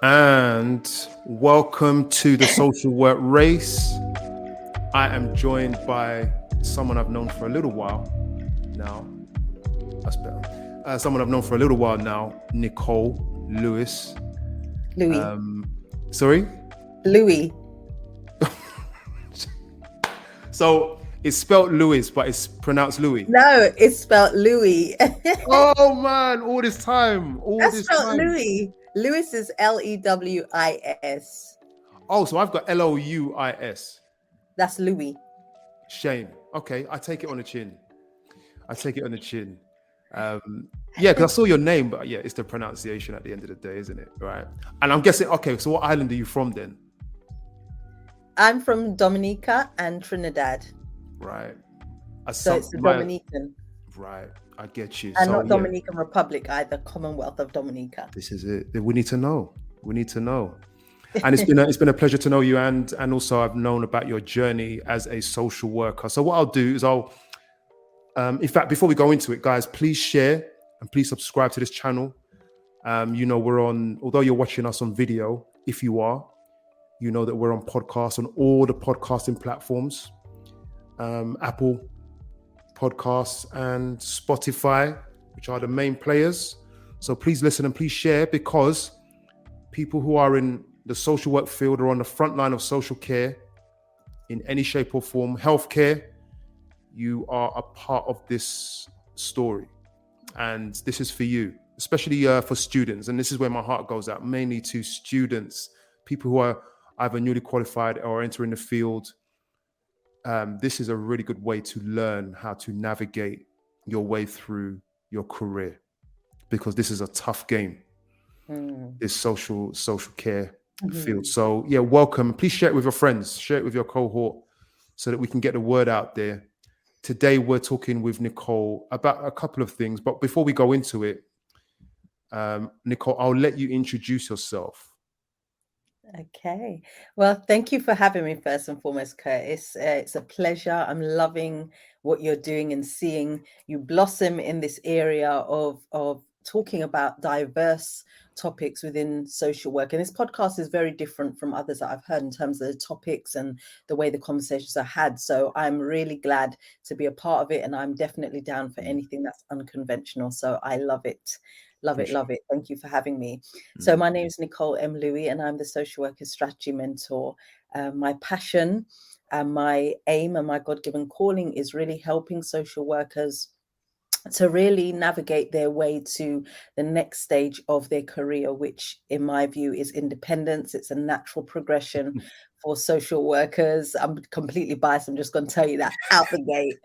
And welcome to the Social Work Race. I am joined by someone I've known for a little while now. That's better. Someone I've known for a little while now, Nicole Lewis. Louis. Sorry? Louis. So it's spelled Lewis, but it's pronounced Louis. No, it's spelled Louis. Oh man, all this time. That's spelled Louis. Lewis is Lewis. Oh, so I've got Louis. That's Louis. Shame. Okay, I take it on the chin. Yeah, because I saw your name, but yeah, it's the pronunciation at the end of the day, isn't it? Right. And I'm guessing, okay, so what island are you from then? I'm from Dominica and Trinidad. Right. So it's the Dominican. Right. I get you. And so, not Dominican Republic either, Commonwealth of Dominica. This is it. We need to know. And it's been a pleasure to know you, and also I've known about your journey as a social worker. So what I'll do is in fact, before we go into it, guys, please share and please subscribe to this channel. We're on, although you're watching us on video, if you are, you know that we're on podcasts on all the podcasting platforms, Apple Podcasts and Spotify, which are the main players. So please listen and please share, because people who are in the social work field or on the front line of social care in any shape or form, healthcare, you are a part of this story. And this is for you, especially for students. And this is where my heart goes out, mainly to students, people who are either newly qualified or entering the field. This is a really good way to learn how to navigate your way through your career, because this is a tough game, this social care field. So yeah, welcome. Please share it with your friends, share it with your cohort, so that we can get the word out there. Today, we're talking with Nicole about a couple of things. But before we go into it, Nicole, I'll let you introduce yourself. Okay. Well, thank you for having me first and foremost, Curtis. It's a pleasure. I'm loving what you're doing and seeing you blossom in this area of talking about diverse topics within social work. And this podcast is very different from others that I've heard in terms of the topics and the way the conversations are had. So I'm really glad to be a part of it. And I'm definitely down for anything that's unconventional. So I love it. Love it. Thank you for having me. So my name is Nicole M. Louis, and I'm the social worker strategy mentor. My passion and my aim and my God-given calling is really helping social workers to really navigate their way to the next stage of their career, which in my view is independence. It's a natural progression for social workers. I'm completely biased. I'm just going to tell you that out the gate.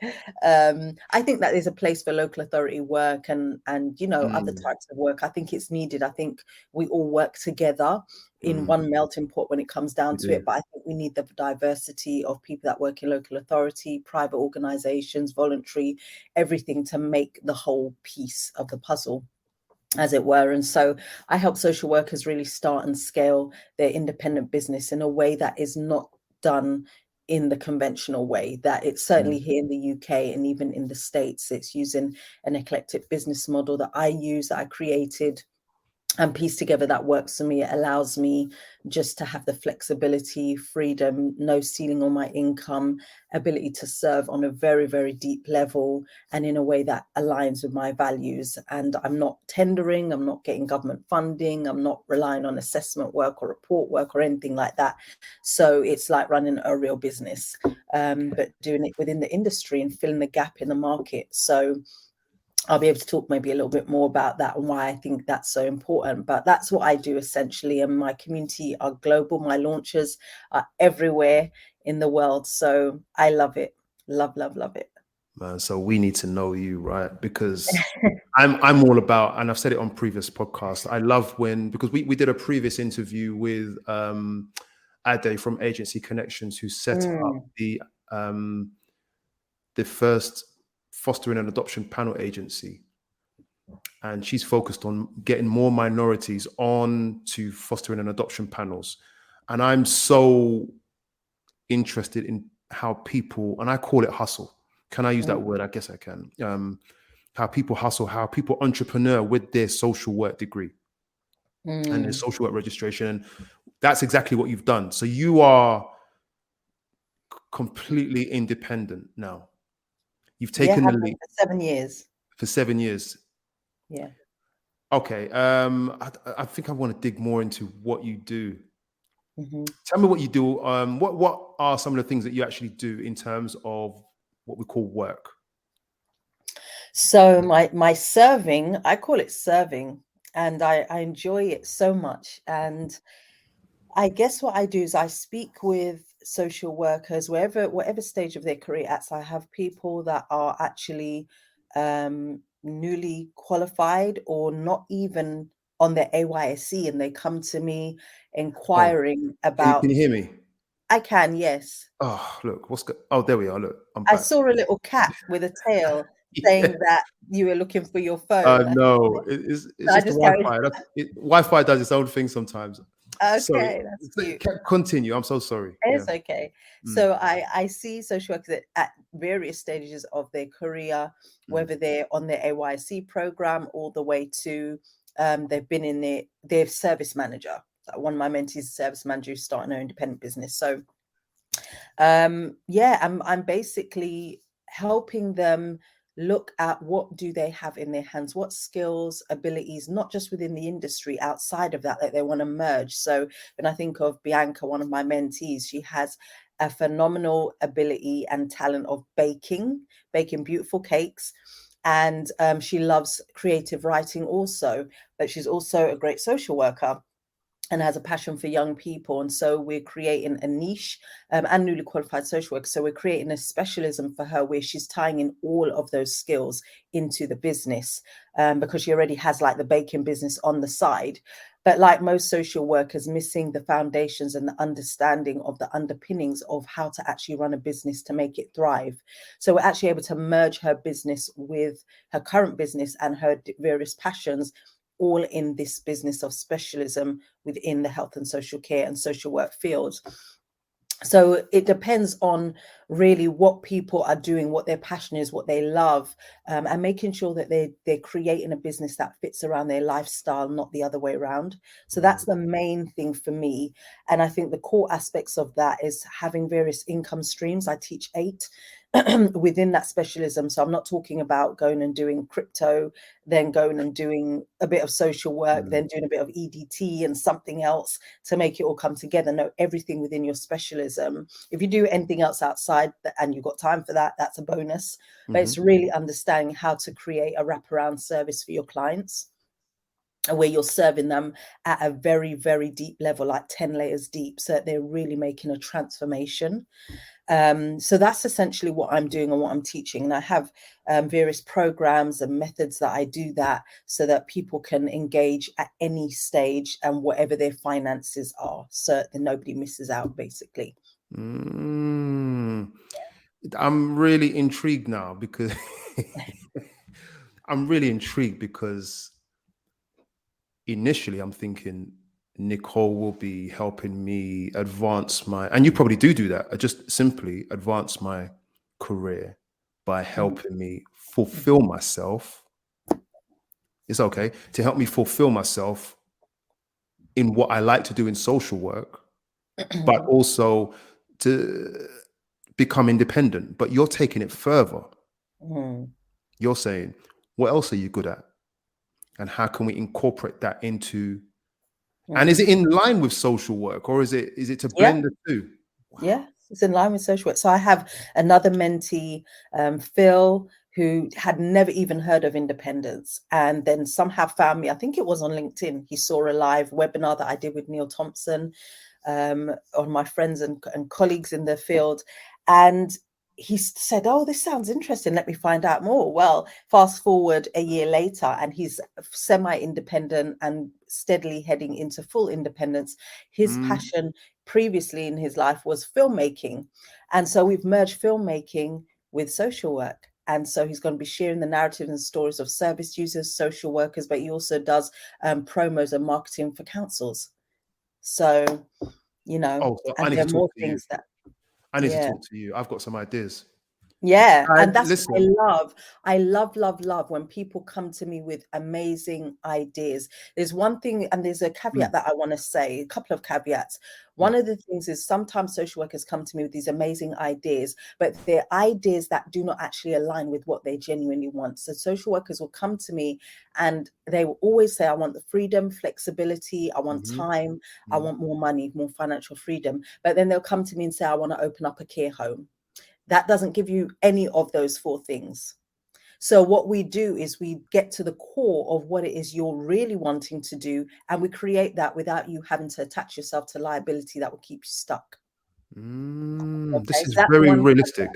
I think that there's a place for local authority work and other types of work. I think it's needed. I think we all work together in one melting pot when it comes down to it. But I think we need the diversity of people that work in local authority, private organizations, voluntary, everything to make the whole piece of the puzzle, as it were. And so I help social workers really start and scale their independent business in a way that is not done in the conventional way, that it's certainly here in the UK and even in the States. It's using an eclectic business model that I use, that I created and piece together, that works for me. It allows me just to have the flexibility, freedom, no ceiling on my income, ability to serve on a very, very deep level and in a way that aligns with my values. And I'm not tendering, I'm not getting government funding, I'm not relying on assessment work or report work or anything like that. So it's like running a real business, but doing it within the industry and filling the gap in the market. So I'll be able to talk maybe a little bit more about that and why I think that's so important. But that's what I do essentially. And my community are global. My launches are everywhere in the world. So I love it. Love it. Man, so we need to know you, right? Because I'm all about, and I've said it on previous podcasts, I love because we did a previous interview with Ade from Agency Connections, who set up the first fostering and adoption panel agency, and she's focused on getting more minorities on to fostering and adoption panels. And I'm so interested in how people, and I call it hustle. Can I use that word? I guess I can. How people hustle, how people entrepreneur with their social work degree. and there's Mm. social work registration. And that's exactly what you've done. So you are completely independent now. You've Yeah, taken the have been leap for 7 years. for 7 years. Yeah. Okay. I think I want to dig more into what you do. Hmm. Tell me what you do. What are some of the things that you actually do in terms of what we call work? So my serving, I call it serving, and I enjoy it so much. And I guess what I do is I speak with social workers whatever stage of their career at. So I have people that are actually newly qualified or not even on their AYSC, and they come to me Oh, inquiring can about. you hear me? I can, yes. Oh, look, oh, there we are. Look, I'm I back. saw a little cat with a tail Yeah. saying that you were looking for your phone. No, it's I just the just carried. Wi-Fi. Wi-Fi does its own thing sometimes. Sorry, Okay, that's cute. continue. I'm so sorry. Yeah. It's okay. Mm, So I see social workers at various stages of their career, mm, whether they're on their AYC program all the way to they've been in their service manager. One of my mentees is a service manager who's starting her independent business. So yeah, I'm basically helping them look at what do they have in their hands, what skills, abilities, not just within the industry, outside of that they want to merge. So when I think of Bianca, one of my mentees, she has a phenomenal ability and talent of baking beautiful cakes. And she loves creative writing also, but she's also a great social worker and has a passion for young people. And so we're creating a niche, and newly qualified social worker. So we're creating a specialism for her where she's tying in all of those skills into the business, because she already has like the baking business on the side. But like most social workers, missing the foundations and the understanding of the underpinnings of how to actually run a business to make it thrive. So we're actually able to merge her business with her current business and her various passions, all in this business of specialism within the health and social care and social work fields. So it depends on really what people are doing, what their passion is, what they love, and making sure that they're creating a business that fits around their lifestyle, not the other way around. So that's mm, the main thing for me. And I think the core aspects of that is having various income streams. I teach 8 within that specialism. So I'm not talking about going and doing crypto, then going and doing a bit of social work, mm, then doing a bit of EDT and something else to make it all come together. No, everything within your specialism. If you do anything else outside and you've got time for that, that's a bonus. But mhm, it's really understanding how to create a wraparound service for your clients, where you're serving them at a very, very deep level, like 10 layers deep, so that they're really making a transformation. So that's essentially what I'm doing and what I'm teaching. And I have various programs and methods that I do that so that people can engage at any stage and whatever their finances are, so that nobody misses out, basically. mm. I'm really intrigued now because I'm really intrigued because initially I'm thinking Nicole will be helping me advance my, and you probably do that, just simply advance my career by Mhm, helping me fulfill myself. It's okay to help me fulfill myself in what I like to do in social work, but mhm. also to become independent. But you're taking it further. Mm, You're saying, what else are you good at? And how can we incorporate that into, and is mm. it in line with social work, or is it to Yeah. blend the two? Wow. Yeah, it's in line with social work. So I have another mentee, Phil, who had never even heard of independence, and then somehow found me. I think it was on LinkedIn. He saw a live webinar that I did with Neil Thompson, on my friends and colleagues in the field. And he said, "Oh, this sounds interesting. Let me find out more." Well, fast forward a year later, and he's semi-independent and steadily heading into full independence. His Mm, passion previously in his life was filmmaking. And so we've merged filmmaking with social work. And so he's going to be sharing the narratives and stories of service users, social workers, but he also does promos and marketing for councils. So, oh, so and I need there to are talk more to you. things that, I need to yeah, talk to you. I've got some ideas. Yeah, and that's what Listen. I love when people come to me with amazing ideas. There's one thing, and there's a caveat Mm, that I want to say, a couple of caveats. yeah. One of the things is sometimes social workers come to me with these amazing ideas, but they're ideas that do not actually align with what they genuinely want. So social workers will come to me and they will always say, I want the freedom, flexibility, I want Hmm. time, I Hmm. want more money, more financial freedom. But then they'll come to me and say, I want to open up a care home. That doesn't give you any of those four things. So what we do is we get to the core of what it is you're really wanting to do, and we create that without you having to attach yourself to liability that will keep you stuck. This Okay, so is that's very one realistic.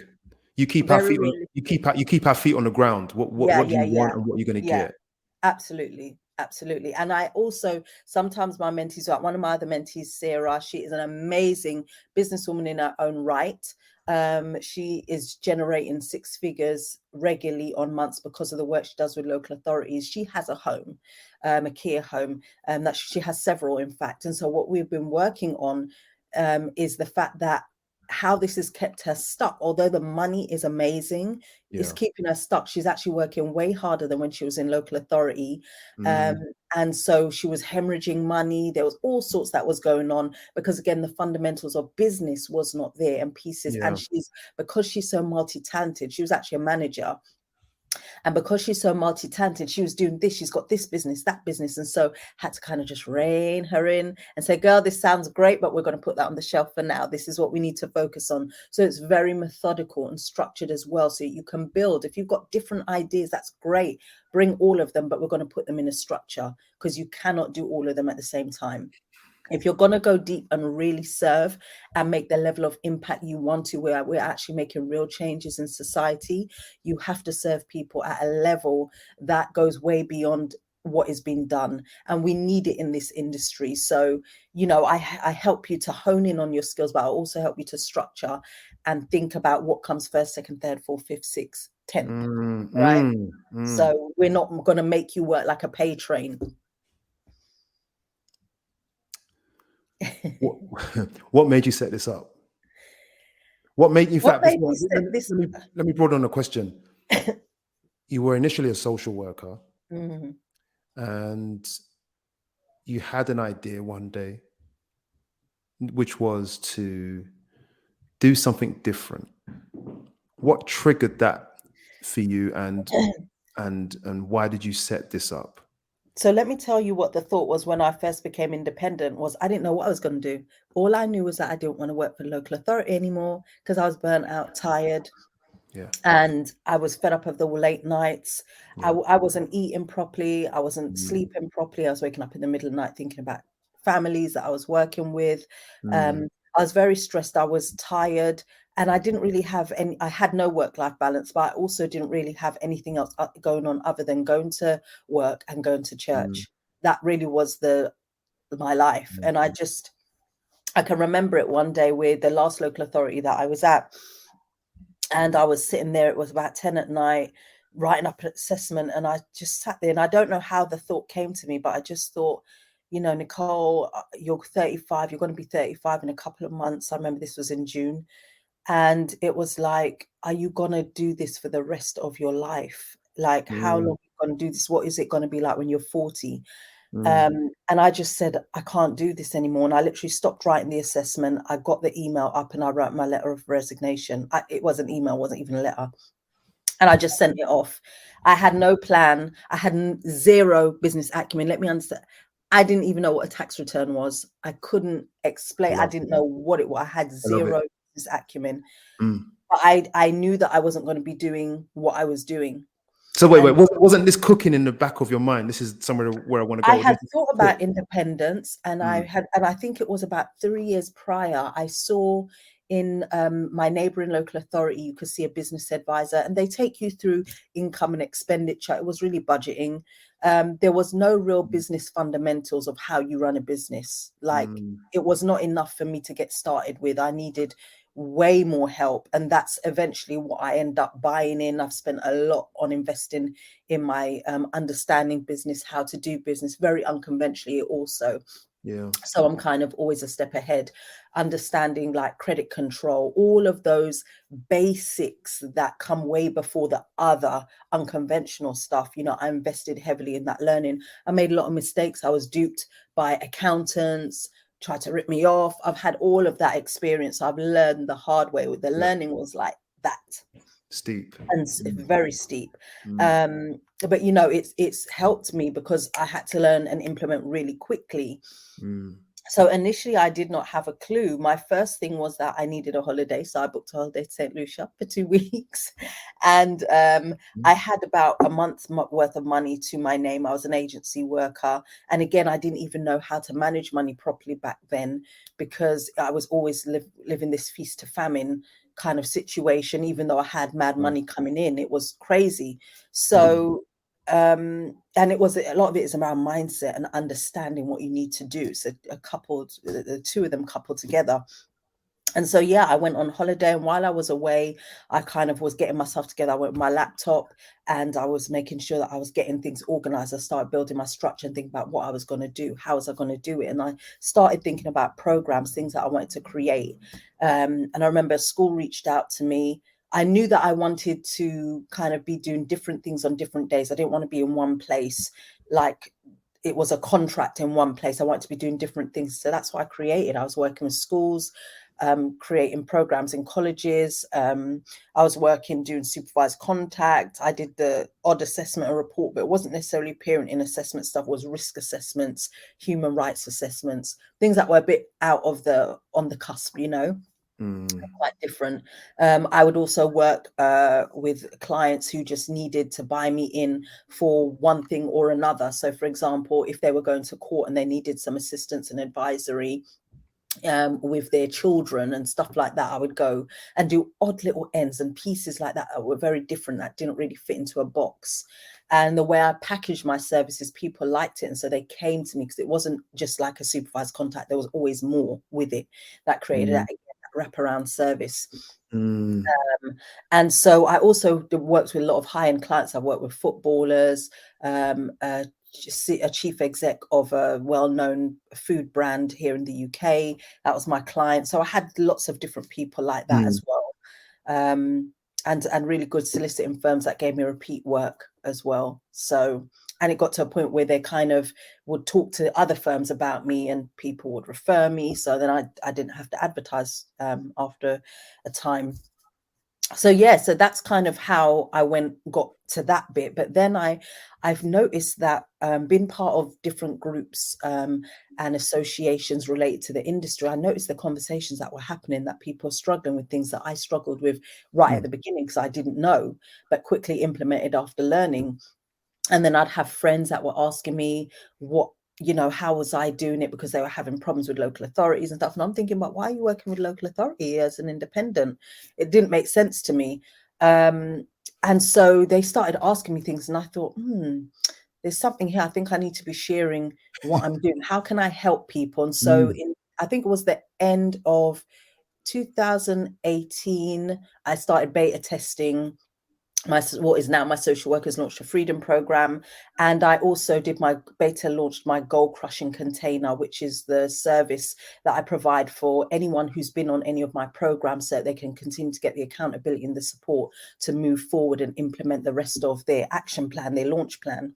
You keep our very feet on realistic. you keep our feet on the ground. Yeah, What do yeah, you yeah, want and what you're gonna yeah. get? Absolutely, absolutely. And I also sometimes my mentees, like one of my other mentees, Sarah, she is an amazing businesswoman in her own right. She is generating six figures regularly on months because of the work she does with local authorities. She has a home, a care home, that she has several, in fact. And so what we've been working on is the fact that how this has kept her stuck, although the money is amazing, is Yeah. keeping her stuck. She's actually working way harder than when she was in local authority. Um, Mm, and so she was hemorrhaging money. There was all sorts that was going on because, again, the fundamentals of business was not there and pieces. yeah. And because she's so multi-talented, she was actually a manager. And because she's so multi-talented, she was doing this, she's got this business, that business. And so had to kind of just rein her in and say, girl, this sounds great, but we're going to put that on the shelf for now. This is what we need to focus on. So it's very methodical and structured as well. So you can build, if you've got different ideas, that's great. Bring all of them, but we're going to put them in a structure because you cannot do all of them at the same time. If you're going to go deep and really serve and make the level of impact you want to, where we're actually making real changes in society, you have to serve people at a level that goes way beyond what is being done. And we need it in this industry. So, I help you to hone in on your skills, but I also help you to structure and think about what comes first, second, third, fourth, fifth, sixth, 10th, Mm, right? mm, mm. So we're not going to make you work like a pay train. What what made you set this up? What made, in What fact, made before me set this? let me broaden the question. You were initially a social worker Mhm. and you had an idea one day, which was to do something different. What triggered that for you, and why did you set this up? So let me tell you what the thought was when I first became independent was I didn't know what I was going to do. All I knew was that I didn't want to work for the local authority anymore because I was burnt out, tired, Yeah. and I was fed up of the late nights. Yeah. I wasn't eating properly. I wasn't Mm, sleeping properly. I was waking up in the middle of the night thinking about families that I was working with. mm, I was very stressed. I was tired. And I didn't really have any, I had no work-life balance, but I also didn't really have anything else going on other than going to work and going to mm, church. That really was my life. mm, And I can remember it one day with the last local authority that I was at. And I was sitting there, it was about 10 at night, writing up an assessment. And I just sat there and I don't know how the thought came to me, but I just thought, Nicole, you're 35, you're going to be 35 in a couple of months. I remember this was in June. And it was like, are you going to do this for the rest of your life? Like, how long mm, are you going to do this? What is it going to be like when you're 40? mm. And I just said, I can't do this anymore. And I literally stopped writing the assessment. I got the email up and I wrote my letter of resignation. It was an email, wasn't even a letter. And I just sent it off. I had no plan. I had zero business acumen. Let me understand. I didn't even know what a tax return was. I couldn't I explain. I love didn't it. know what it was. I had I love it. zero business acumen. Mm. But I knew that I wasn't going to be doing what I was doing. So wait, And wasn't this cooking in the back of your mind? This is somewhere where I want to I go. had This is thought cook. about independence, and Mm, I think it was about 3 years prior, I saw in my neighboring local authority, you could see a business advisor, and they take you through income and expenditure. It was really budgeting. There was no real business fundamentals of how you run a business. Like, mm, it was not enough for me to get started with. I needed way more help, and that's eventually what I end up buying in. I've spent a lot on investing in my understanding business, how to do business very unconventionally also. Yeah. So I'm kind of always a step ahead, understanding like credit control, all of those basics that come way before the other unconventional stuff. You know, I invested heavily in that learning. I made a lot of mistakes. I was duped by accountants, tried to rip me off. I've had all of that experience. I've learned the hard way. The Yeah. learning was like that, Steep. and Mm. very steep. Mm. But you know, it's helped me because I had to learn and implement really quickly. Mm. So initially, I did not have a clue. My first thing was that I needed a holiday, so I booked a holiday to St. Lucia for 2 weeks, and I had about a month's worth of money to my name. I was an agency worker, and again, I didn't even know how to manage money properly back then because I was always living this feast to famine kind of situation. Even though I had mad Wow. money coming in, it was crazy. Mm. So and it was a lot of it is around mindset and understanding what you need to do. So the two of them coupled together. And so yeah, I went on holiday, and while I was away, I kind of was getting myself together. I went with my laptop and I was making sure that I was getting things organized. I started building my structure and thinking about what I was going to do, how was I going to do it, and I started thinking about programs, things that I wanted to create. And I remember school reached out to me. I knew that I wanted to kind of be doing different things on different days. I didn't want to be in one place, like it was a contract in one place. I wanted to be doing different things. So that's what I created. I was working with schools, creating programs in colleges. I was working doing supervised contact. I did the odd assessment and report, but it wasn't necessarily parent in assessment stuff. It was risk assessments, human rights assessments, things that were a bit out of on the cusp, you know. Mm. Quite different. I would also work with clients who just needed to buy me in for one thing or another. So, for example, if they were going to court and they needed some assistance and advisory with their children and stuff like that, I would go and do odd little ends and pieces like that were very different, that didn't really fit into a box. And the way I packaged my services, people liked it, and so they came to me because it wasn't just like a supervised contact. There was always more with it that created Mm. that wraparound service. Mm. And so I also worked with a lot of high-end clients. I've worked with footballers, a chief exec of a well-known food brand here in the UK. That was my client. So I had lots of different people like that Mm. as well. And really good soliciting firms that gave me repeat work as well. So, and it got to a point where they kind of would talk to other firms about me and people would refer me. So then I didn't have to advertise after a time. So yeah, so that's kind of how I got to that bit. But then I've noticed that being part of different groups and associations related to the industry, I noticed the conversations that were happening, that people are struggling with things that I struggled with right at Mm. the beginning because I didn't know, but quickly implemented after learning. And then I'd have friends that were asking me how was I doing it, because they were having problems with local authorities and stuff. And I'm thinking, but why are you working with local authority as an independent? It didn't make sense to me. And so they started asking me things, and I thought, there's something here. I think I need to be sharing what I'm doing. How can I help people? And so Mm. I think it was the end of 2018, I started beta testing what is now my social workers launched a freedom program, and I also did my beta launched my goal crushing container, which is the service that I provide for anyone who's been on any of my programs so that they can continue to get the accountability and the support to move forward and implement the rest of their action plan, their launch plan.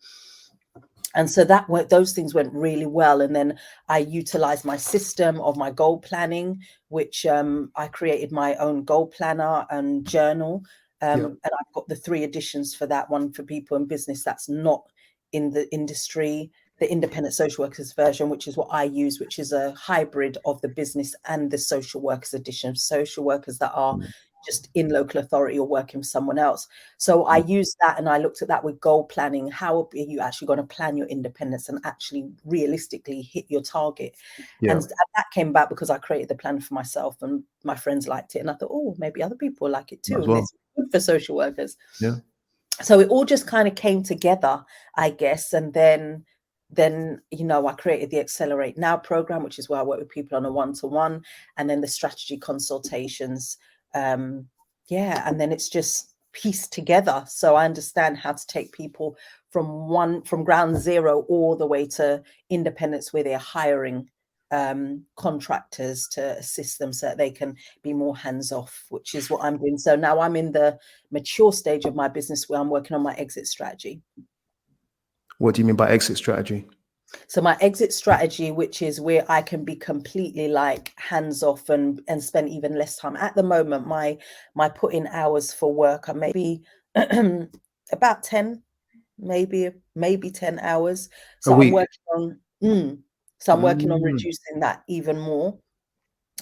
And so those things went really well. And then I utilized my system of my goal planning, which I created my own goal planner and journal. Yeah. And I've got the 3 editions for that, one for people in business that's not in the industry, the independent social workers version, which is what I use, which is a hybrid of the business and the social workers edition, social workers that are just in local authority or working for someone else. So I used that, and I looked at that with goal planning. How are you actually going to plan your independence and actually realistically hit your target? Yeah. And that came back because I created the plan for myself and my friends liked it. And I thought, oh, maybe other people like it Might too. as And well. it's good for social workers. Yeah. So it all just kind of came together, I guess. And then I created the Accelerate Now program, which is where I work with people on a one-to-one, and then the strategy consultations. And then it's just pieced together. So I understand how to take people from ground zero all the way to independence, where they're hiring contractors to assist them so that they can be more hands-off, which is what I'm doing. So now I'm in the mature stage of my business where I'm working on my exit strategy. What do you mean by exit strategy? So my exit strategy, which is where I can be completely like hands off and spend even less time. At the moment, my put in hours for work are maybe about 10, maybe 10 hours. A So I'm week. working on so I'm working on Mm. reducing that even more,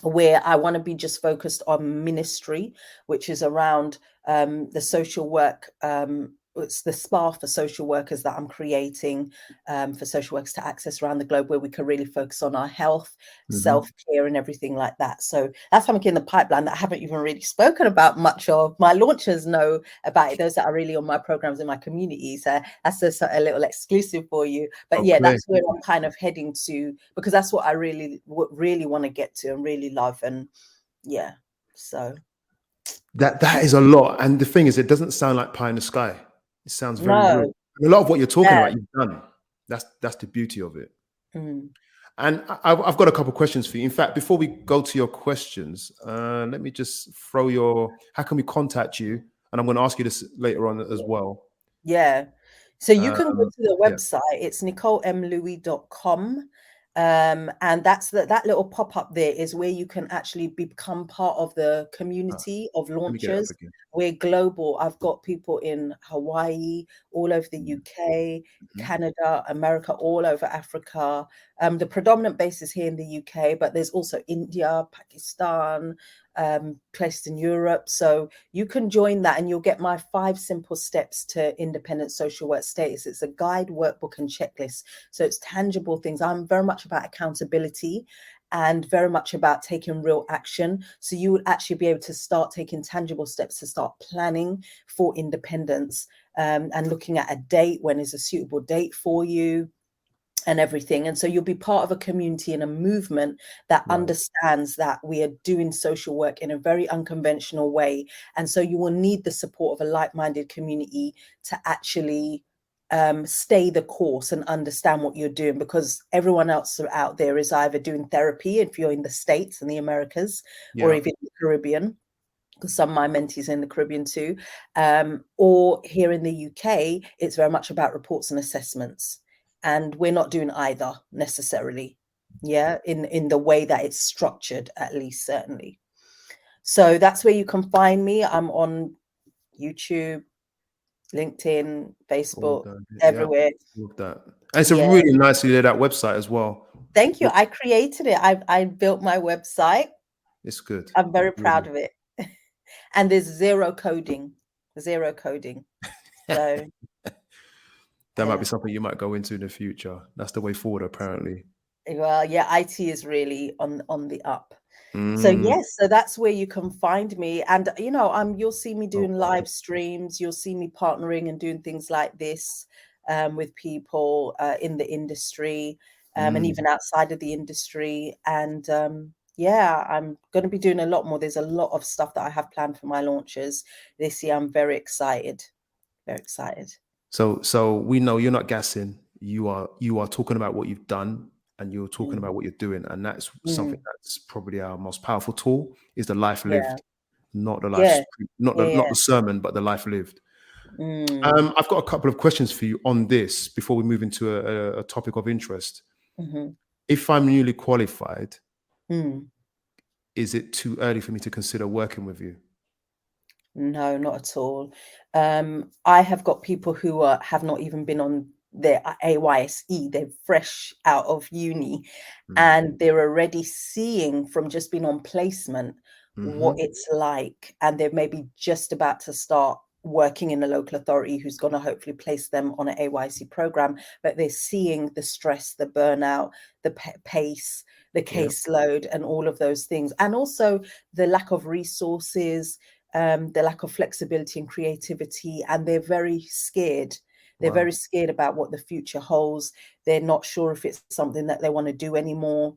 where I want to be just focused on ministry, which is around the social work. It's the spa for social workers that I'm creating for social workers to access around the globe, where we can really focus on our health, Mhm. self-care, and everything like that. So that's something in the pipeline that I haven't even really spoken about much of. My launchers know about it, those that are really on my programs in my community. So that's just a little exclusive for you. But yeah, Okay. that's where I'm kind of heading to, because that's what I really want to get to and really love. And yeah, so That is a lot. And the thing is, it doesn't sound like pie in the sky. It sounds very real. no, And a lot of what you're talking yeah. about, you've done. That's the beauty of it. Mm. And I've got a couple of questions for you. In fact, before we go to your questions, let me just throw your. How can we contact you? And I'm going to ask you this later on as well. Yeah. So you can go to the Yeah. website. It's nicolemlouis.com. And that's that little pop-up there is where you can actually become part of the Ah, community of let me get it up launchers. again. We're global. I've got people in Hawaii, all over the UK, Mhm. Canada, America, all over Africa. The predominant base is here in the UK, but there's also India, Pakistan, places in Europe. So you can join that and you'll get my 5 simple steps to independent social work status. It's a guide, workbook, and checklist. So it's tangible things. I'm very much about accountability and very much about taking real action. So you would actually be able to start taking tangible steps to start planning for independence, and looking at a date, when is a suitable date for you, and everything. And so you'll be part of a community and a movement that Right. understands that we are doing social work in a very unconventional way. And so you will need the support of a like-minded community to actually stay the course and understand what you're doing, because everyone else out there is either doing therapy, if you're in the States and the Americas, or Yeah. even the Caribbean, because some of my mentees are in the Caribbean too, or here in the UK, it's very much about reports and assessments. And we're not doing either necessarily, yeah, in the way that it's structured, at least, certainly. So that's where you can find me. I'm on YouTube, LinkedIn, All Facebook, done. Yeah. everywhere. All of that. And it's a Yeah. really nicely laid out website as well. Thank you. I created it. I built my website. It's good. I'm very Really. proud of it. And there's zero coding, zero coding. So That might be yeah. something you might go into in the future. That's the way forward, apparently. Well, yeah, IT is really on the up. So Mm. yes, so that's where you can find me. And you'll see me Oh, doing wonderful. live streams, you'll see me partnering and doing things like this with people in the industry, and Mm. even outside of the industry. And yeah, I'm going to be doing a lot more. There's a lot of stuff that I have planned for my launches this year. I'm very excited. Very excited. So we know you're not gassing. You are talking about what you've done, and you're talking Mm, about what you're doing, and that's something mm, that's probably our most powerful tool is the life yeah, lived, not the life, yeah, yeah, not yeah. the sermon, but the life lived. Mm, I've got a couple of questions for you on this before we move into a topic of interest. mhm, If I'm newly qualified, mm. is it too early for me to consider working with you? No, not at all. I have got people who have not even been on their AYSE. They're fresh out of uni, Mm. and they're already seeing from just being on placement what Hmm. it's like, and they're maybe just about to start working in a local authority who's going to hopefully place them on an AYSE program, but they're seeing the stress, the burnout, the pace, the Yeah. caseload, and all of those things, and also the lack of resources, the lack of flexibility and creativity, and they're very scared. They're Wow. very scared about what the future holds. They're not sure if it's something that they want to do anymore.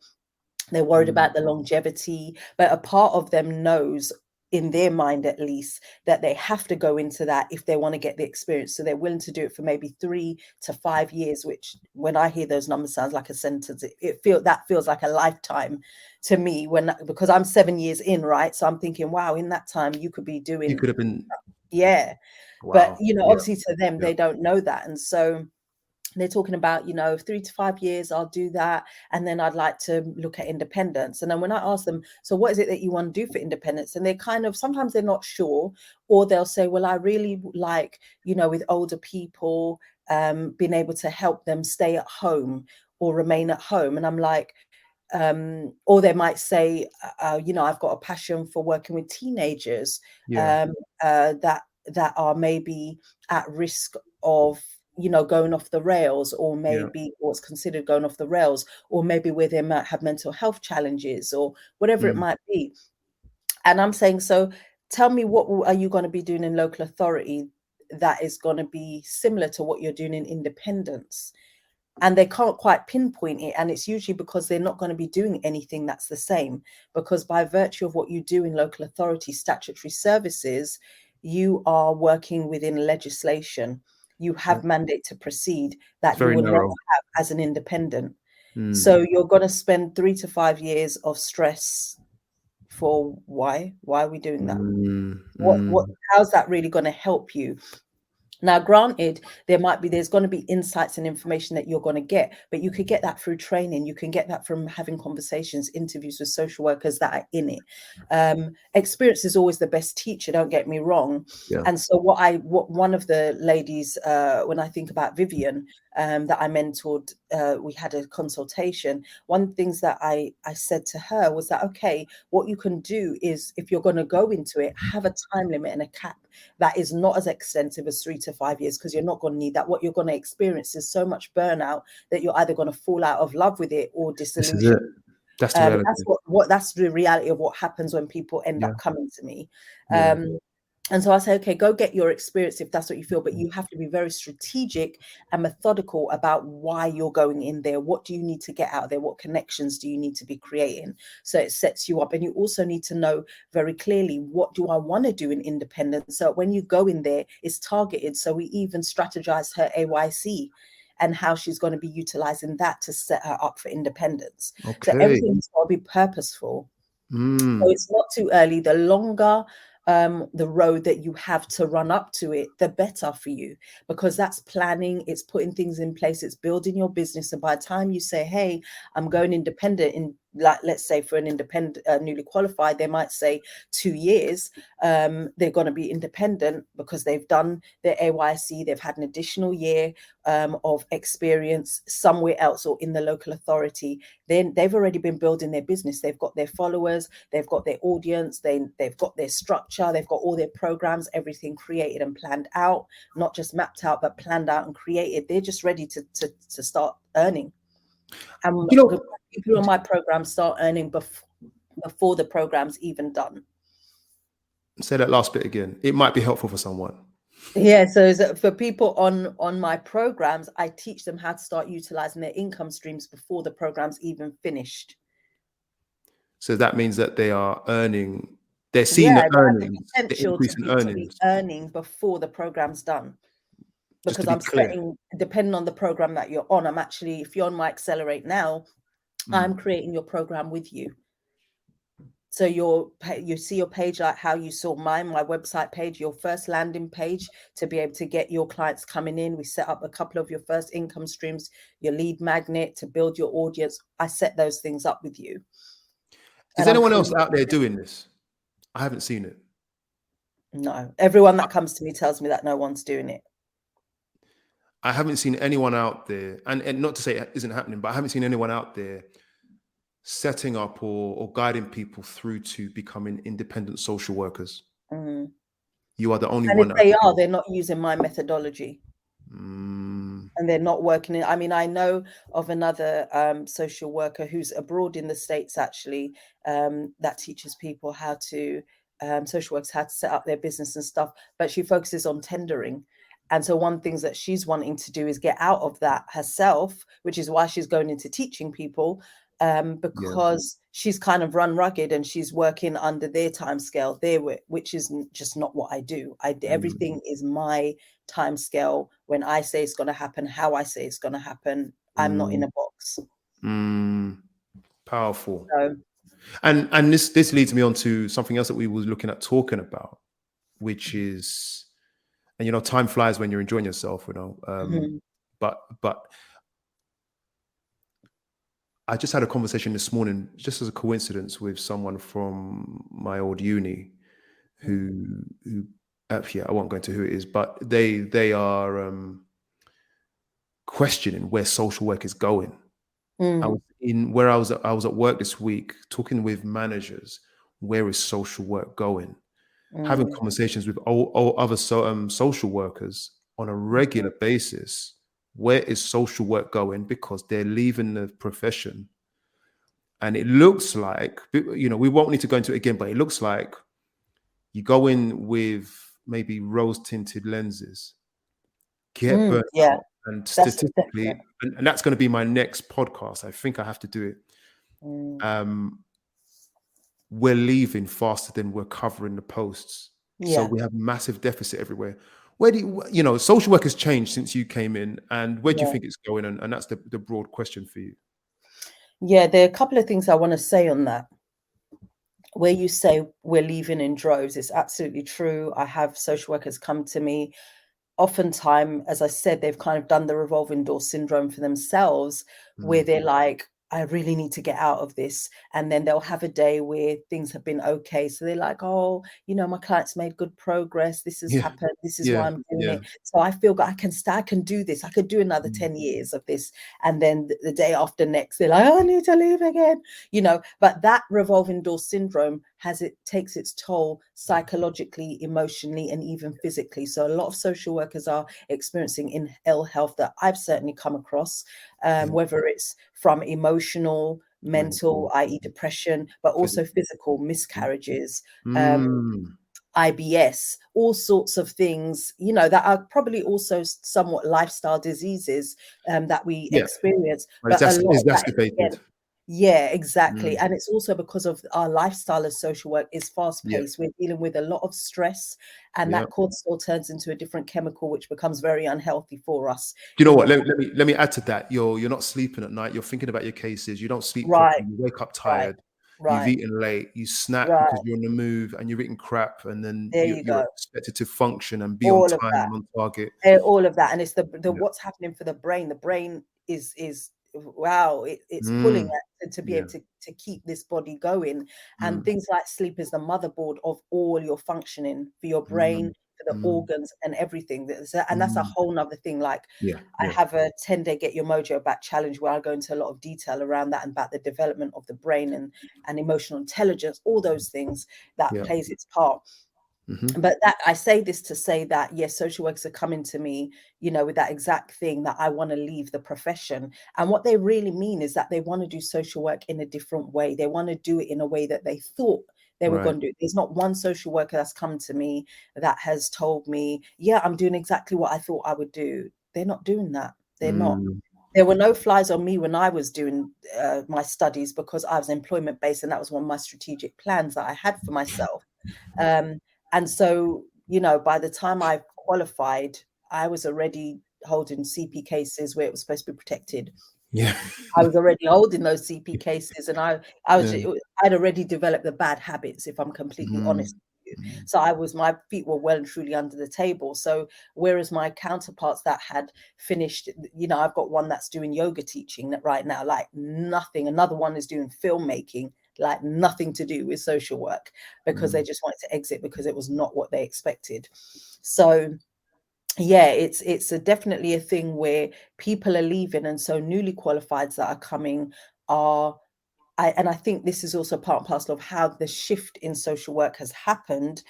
They're worried Mm. about the longevity, but a part of them knows in their mind at least, that they have to go into that if they want to get the experience. So they're willing to do it for maybe 3 to 5 years, which when I hear those numbers sounds like a sentence. That feels like a lifetime to me, because I'm 7 years in, right? So I'm thinking, wow, in that time you could be You doing, could have been. yeah. But, Wow. Yeah. obviously to them, Yeah. they don't know that. And so they're talking about, 3 to 5 years, I'll do that. And then I'd like to look at independence. And then when I ask them, so what is it that you want to do for independence? And sometimes they're not sure, or they'll say, well, I really like, with older people, being able to help them stay at home or remain at home. And I'm like, or they might say, I've got a passion for working with teenagers, Yeah. that are maybe at risk of, going off the rails, or Yeah. maybe what's considered going off the rails, or maybe where they might have mental health challenges or whatever it Mm. might be. And I'm saying, so tell me, what are you going to be doing in local authority that is going to be similar to what you're doing in independence? And they can't quite pinpoint it, and it's usually because they're not going to be doing anything that's the same, because by virtue of what you do in local authority statutory services, you are working within legislation. You Yeah. have mandate to proceed It's that you very will never narrow. have as an independent. Mm. So you're going to spend 3 to 5 years of stress for why are we doing that? Mm. What Mm. how's that really going to help you? Now, granted, there's going to be insights and information that you're going to get, but you could get that through training. You can get that from having conversations, interviews with social workers that are in it. Experience is always the best teacher, don't get me wrong. Yeah. And so what one of the ladies, when I think about Vivian, that I mentored, we had a consultation. One of the things that I said to her was that, okay, what you can do is, if you're going to go into it, have a time limit and a cap that is not as extensive as 3 to 5 years, because you're not going to need that. What you're going to experience is so much burnout that you're either going to fall out of love with it or This is it. disillusion. That's the reality. That's the reality of what happens when people end Yeah. up coming to me. Yeah. And so I say, okay, go get your experience if that's what you feel, but you have to be very strategic and methodical about why you're going in there. What do you need to get out of there? What connections do you need to be creating? So it sets you up. And you also need to know very clearly, what do I want to do in independence? So when you go in there, it's targeted. So we even strategized her AYC and how she's going to be utilizing that to set her up for independence. So Okay. everything's got to be purposeful. So Mm. it's not too early. The longer the road that you have to run up to it, the better for you, because that's planning, it's putting things in place, it's building your business. And by the time you say, hey, I'm going independent, in, like, let's say for an independent newly qualified, they might say 2 years, they're going to be independent because they've done their AYC, they've had an additional year of experience somewhere else or in the local authority. Then they've already been building their business. They've got their followers, they've got their audience, they've got their structure, they've got all their programs, everything created and planned out, not just mapped out, but planned out and created. They're just ready to start earning. And You know, people on my program start earning before the program's even done. say that last bit again. It might be helpful for someone. Yeah, so for people on my programs, I teach them how to start utilizing their income streams before the program's even finished. So that means that they are earning, they're seeing Yeah, the they have the earnings, the potential increase in to be earnings. earning before the program's done. Just to Because be I'm clear. setting, depending on the program that you're on, if you're on my Accelerate now, I'm creating your program with you. So you see your page like how you saw mine, my website page, your first landing page to be able to get your clients coming in. We set up a couple of your first income streams, your lead magnet to build your audience. I set those things up with you. Is And I'm anyone else creating. out there doing this? I haven't seen it. No, everyone that comes to me tells me that no one's doing it. I haven't seen anyone out there, and not to say it isn't happening, but I haven't seen anyone out there setting up or guiding people through to becoming independent social workers. Mm. You are the only And if one that I they can are, think they're not using my methodology. of. Mm. And they're not working in. I mean, I know of another social worker who's abroad in the States, actually, that teaches people how to, social workers, how to set up their business and stuff, but she focuses on tendering. And so one things that she's wanting to do is get out of that herself, which is why she's going into teaching people, Yeah. because she's kind of run rugged and she's working under their time scale there, which is just not what I do. Mm, Everything is my time scale. When I say it's going to happen, how I say it's going to happen, I'm not in mm, a box. mm. Powerful. So, And this leads me on to something else that we were looking at talking about, which is, and time flies when you're enjoying yourself, mhm, but I just had a conversation this morning, just as a coincidence, with someone from my old uni who yeah, I won't go into who it is, but they are questioning where social work is going. I was mm, I was at work this week talking with managers. Where is social work going? Having mm, conversations with all other social workers on a regular basis. Where is social work going? Because they're leaving the profession, and it looks like, we won't need to go into it again, but it looks like you go in with maybe rose tinted lenses, get burnt yeah, out, and that's statistically, definite. and that's going to be my next podcast. I think I have to do it. Mm, Um, we're leaving faster than we're covering the posts. So yeah, we have massive deficit everywhere. Where do social work has changed since you came in, and where do you yeah. think it's going? And that's the broad question for you. Yeah, there are a couple of things I want to say on that. Where you say we're leaving in droves, it's absolutely true. I have social workers come to me. Oftentimes, as I said, they've kind of done the revolving door syndrome for themselves, where Mm. they're like, I really need to get out of this. And then they'll have a day where things have been okay. So they're like, oh, my client's made good progress. This has Yeah, happened. This is why yeah, I'm doing yeah. it. So I feel I can do this. I could do another Mm, 10 years of this. And then the day after next, they're like, oh, I need to leave again. But that revolving door syndrome takes its toll psychologically, emotionally, and even physically. So a lot of social workers are experiencing ill health that I've certainly come across, yeah. whether it's from emotional, mental, Mental, i.e. depression, but also physical. physical miscarriages, um, Mm. IBS, all sorts of things, that are probably also somewhat lifestyle diseases that we Yeah, experience. but But a it's lot of that is, exacerbated. again, yeah, exactly. Mm. And it's also because of our lifestyle as social work is fast Yeah, paced. We're dealing with a lot of stress, and yeah. that cortisol turns into a different chemical, which becomes very unhealthy for us. Do you know In what? the Let me add to that. You're not sleeping at night. You're thinking about your cases. You don't sleep Right, properly. You wake up right, tired. You've right, eaten late. You snack because right. you're on the move, and you're eating crap. And then There you you're go. expected to function and be on All of time that. and on target. All of that, and it's the Yeah. what's happening for the brain. The brain is wow, it's pulling Mm. to be Yeah. able to keep this body going. And Mm. things like sleep is the motherboard of all your functioning for your brain, Mm. for the Mm. organs and everything. And that's a Mm. whole nother thing. Like, Yeah. I Yeah. have a 10-day Get Your Mojo Back challenge where I go into a lot of detail around that and about the development of the brain and emotional intelligence, all those things that Yeah. plays its part. Hmm. But that I say this to say that, yes, social workers are coming to me, with that exact thing, that I want to leave the profession. And what they really mean is that they want to do social work in a different way. They want to do it in a way that they thought they were Right. going to do it. There's not one social worker that's come to me that has told me, yeah, I'm doing exactly what I thought I would do. They're not doing that. They're not. Mm. There were no flies on me when I was doing my studies, because I was employment based, and that was one of my strategic plans that I had for myself. Um, and so, by the time I qualified, I was already holding CP cases where it was supposed to be protected. Yeah. I was already holding those CP cases, and Yeah. I'd already developed the bad habits, if I'm completely Mm. honest with you. Mm. So my feet were well and truly under the table. So whereas my counterparts that had finished, I've got one that's doing yoga teaching right now, like nothing. Another one is doing filmmaking, like nothing to do with social work, because they Mm. just wanted to exit because it was not what they expected. So yeah, it's definitely a thing where people are leaving, and so newly qualifieds that are coming are. And I think this is also part and parcel of how the shift in social work has happened,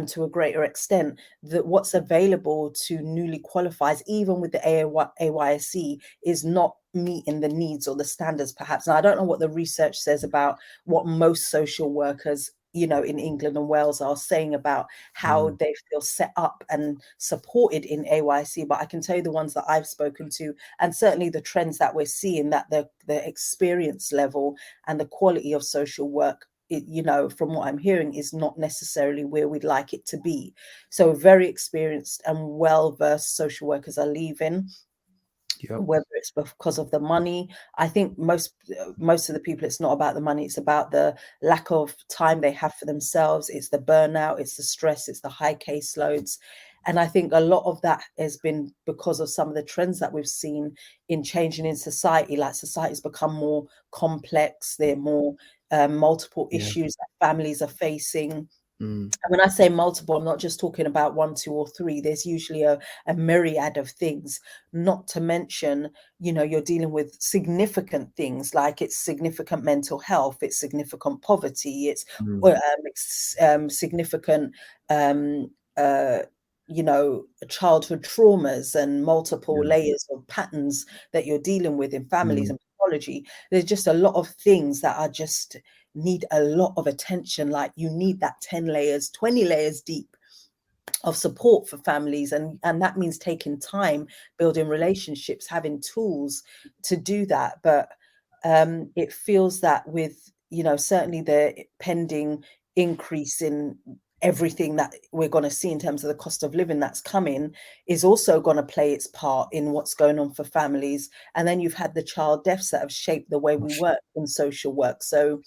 to a greater extent, that what's available to newly qualified, even with the AYSE, is not meeting the needs or the standards, perhaps. And I don't know what the research says about what most social workers in England and Wales are saying about how Mm. they feel set up and supported in AYC. But I can tell you the ones that I've spoken to, and certainly the trends that we're seeing, that the experience level and the quality of social work, from what I'm hearing, is not necessarily where we'd like it to be. So very experienced and well-versed social workers are leaving, Yep. whether it's because of the money. I think most of the people, it's not about the money, it's about the lack of time they have for themselves. It's the burnout, it's the stress, it's the high caseloads. And I think a lot of that has been because of some of the trends that we've seen in changing in society. Like, society's become more complex, there are more multiple Yeah. issues that families are facing. Mm. And when I say multiple, I'm not just talking about one, two, or three. There's usually a myriad of things, not to mention, you're dealing with significant things, like it's significant mental health, it's significant poverty, Mm. significant, uh, childhood traumas and multiple Yeah. layers of patterns that you're dealing with in families Mm. and pathology. There's just a lot of things that are just need a lot of attention. Like, you need that 10 layers, 20 layers deep of support for families, and that means taking time, building relationships, having tools to do that. But it feels that with certainly the pending increase in everything that we're going to see in terms of the cost of living that's coming, is also going to play its part in what's going on for families. And then you've had the child deaths that have shaped the way we work in social work. So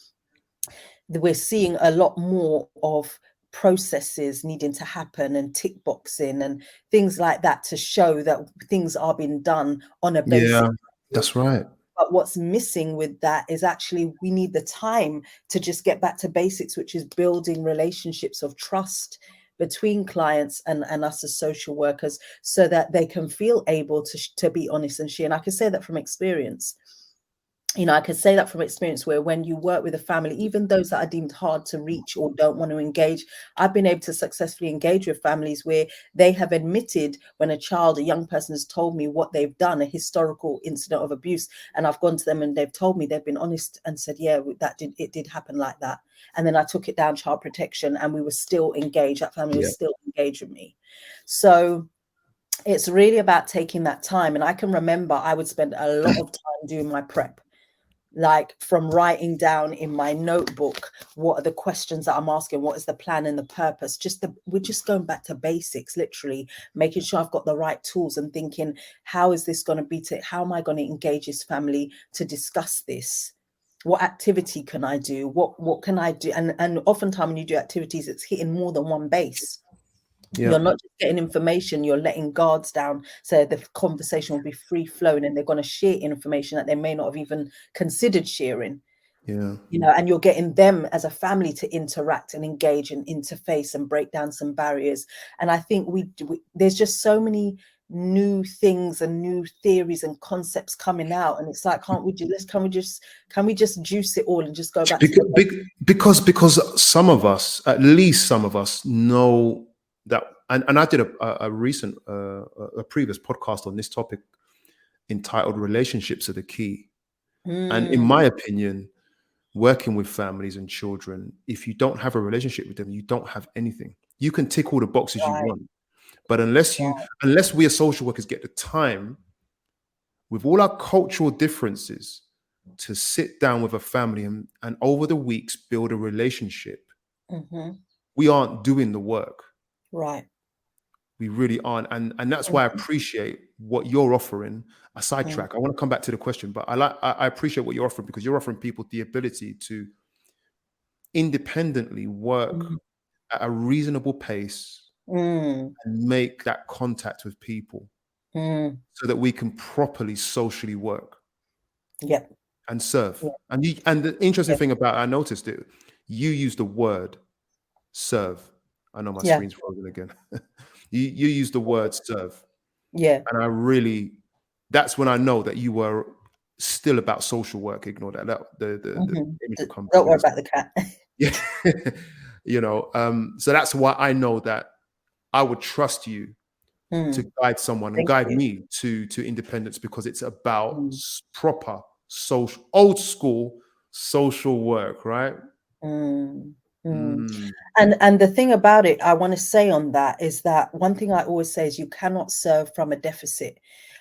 we're seeing a lot more of processes needing to happen, and tick boxing and things like that, to show that things are being done on a basic Yeah. level. That's right. But what's missing with that is actually we need the time to just get back to basics, which is building relationships of trust between clients and us as social workers, so that they can feel able to be honest and share. And I can say that from experience. I could say that from experience, where when you work with a family, even those that are deemed hard to reach or don't want to engage, I've been able to successfully engage with families where they have admitted when a young person has told me what they've done, a historical incident of abuse, and I've gone to them and they've told me, they've been honest and said, yeah, it did happen like that. And then I took it down child protection, and we were still engaged. That family Yeah. was still engaged with me. So it's really about taking that time. And I can remember I would spend a lot of time doing my prep, like from writing down in my notebook, what are the questions that I'm asking, what is the plan and the purpose, we're just going back to basics, literally making sure I've got the right tools, and thinking, how is this going to be, how am I going to engage this family to discuss this? What activity can I do? What can I do? And oftentimes when you do activities, it's hitting more than one base. Yeah. You're not just getting information, you're letting guards down, so the conversation will be free flowing, and they're going to share information that they may not have even considered sharing. Yeah. And you're getting them as a family to interact and engage and interface and break down some barriers. And I think there's just so many new things and new theories and concepts coming out, and it's like, can we just juice it all and just go back to the Because some of us, at least some of us, know that, and I did a recent a previous podcast on this topic entitled "Relationships are the Key." And in Mm, my opinion, working with families and children, if you don't have a relationship with them, you don't have anything. You can tick all the boxes you right. want, but unless we as social workers get the time, with all our cultural differences, to sit down with a family and over the weeks build a relationship, Hmm. we aren't doing the work. Right. We really aren't. And that's why I Mhm. appreciate what you're offering. A Mm, sidetrack. I want to come back to the question, but I appreciate what you're offering, because you're offering people the ability to independently work mm, at a reasonable pace mm, and make that contact with people mm. so that we can properly socially work Yeah, and serve. yeah, And the interesting yeah, thing about, I noticed it, you use the word serve. I know my yeah, screen's frozen again. You use the word serve. yeah. And I really, that's when I know that you were still about social work. Ignore that. The Mhm. image will come Don't through in worry a about second. the cat. Yeah. So that's why I know that I would trust you to Mm, guide someone and thank guide you. me to independence, because it's about Mm, proper social, old school social work, right? mm. Mm. Mm, And the thing about it, I want to say on that is that one thing I always say is you cannot serve from a deficit.